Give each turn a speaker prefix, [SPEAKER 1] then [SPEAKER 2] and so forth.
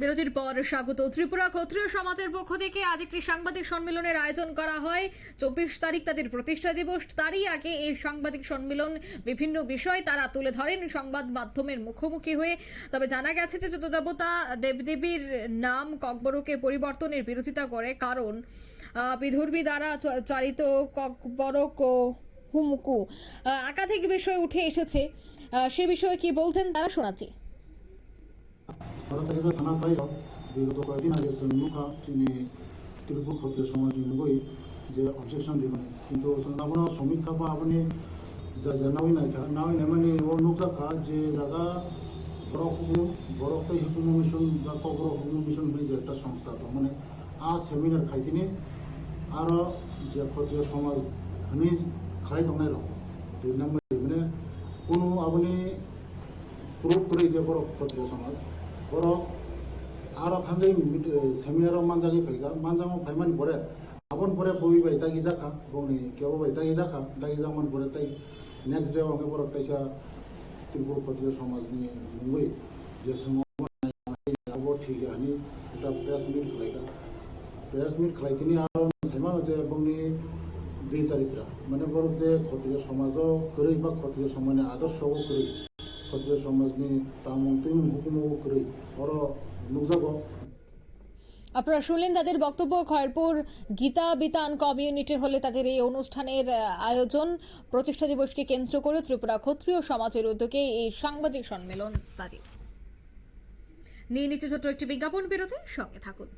[SPEAKER 1] বিরতির পর স্বাগত। ত্রিপুরা ক্ষত্রিয় সমাজের পক্ষ থেকে আজ একটি সাংবাদিক সম্মেলনের আয়োজন করা হয়। 24 তারিখ তাদের প্রতিষ্ঠা দিবস। তারই আগে এই সাংবাদিক সম্মেলন বিভিন্ন বিষয় তারা তুলে ধরেন সংবাদ মাধ্যমের মুখোমুখি হয়ে। তবে জানা গেছে যে চতুর্দেবতা দেবদেবীর নাম ককবরকে পরিবর্তনের বিরোধিতা করে, কারণ বিধর্মী দ্বারা চালিত ককবরক ও হুমকু একাধিক বিষয় উঠে এসেছে। সে বিষয়ে কি বলছেন তারা শোনাচ্ছি।
[SPEAKER 2] ভারতের সানাপাই বিগত কয়েকদিন আগে মুখা তিনি ত্রিপুর ক্ষত্রিয় সমাজ নুগই যে অবজেকশন দিবেন কিন্তু আপনার সমীক্ষা বা আপনি যা নাওই নাই মানে ও নুকজাখা যে জায়গা বরফ হুকুম মিশন বা কবর হুকুম মিশন হয়ে যে একটা সংস্থা তো মানে সেমিনার খাইতিনি আরো যে ক্ষত্রিয় সমাজ হনি খাই দंनाय रं দুই নম্বর মানে কোনো আপনি প্রুভ করে যে বড় ক্ষত্রিয় সমাজ বড় আর থাঙ্গে সেমিনার মানজাগে ফাইগা মানজামো ফাইমানি পরে আপন পরে বই বাই তাগি জাকা বনি কেও বাই তাগি জাকা তাগি জামান পরে তাই নেক্সট ডে ওকে বড় তাইসা ত্রিপুর ক্ষত্রিয় সমাজ নিয়ে মুম্বাই যে সময় আবো ঠিক আনি এটা প্রেস মিট খাইতিনি আর সাইমা যে বনি দুই চারিত্রা মানে বড় যে ক্ষত্রিয় সমাজও করে বা ক্ষত্রিয় সমাজের আদর্শও করে ক্ষত্রিয় সমাজনি তামং তুম হুকুমও করে বড় নুকজাগো।
[SPEAKER 1] আপনারা শুনলেন তাদের বক্তব্য। খয়েরপুর গীতা বিতান কমিউনিটি হলে তাদের এই অনুষ্ঠানের আয়োজন। প্রতিষ্ঠা দিবসকে কেন্দ্র করে ত্রিপুরা ক্ষত্রিয় সমাজের উদ্যোগে এই সাংবাদিক সম্মেলন তাদের। নিয়ে নিচ্ছে ছোট্ট একটি বিজ্ঞাপন বিরতি, সঙ্গে থাকুন।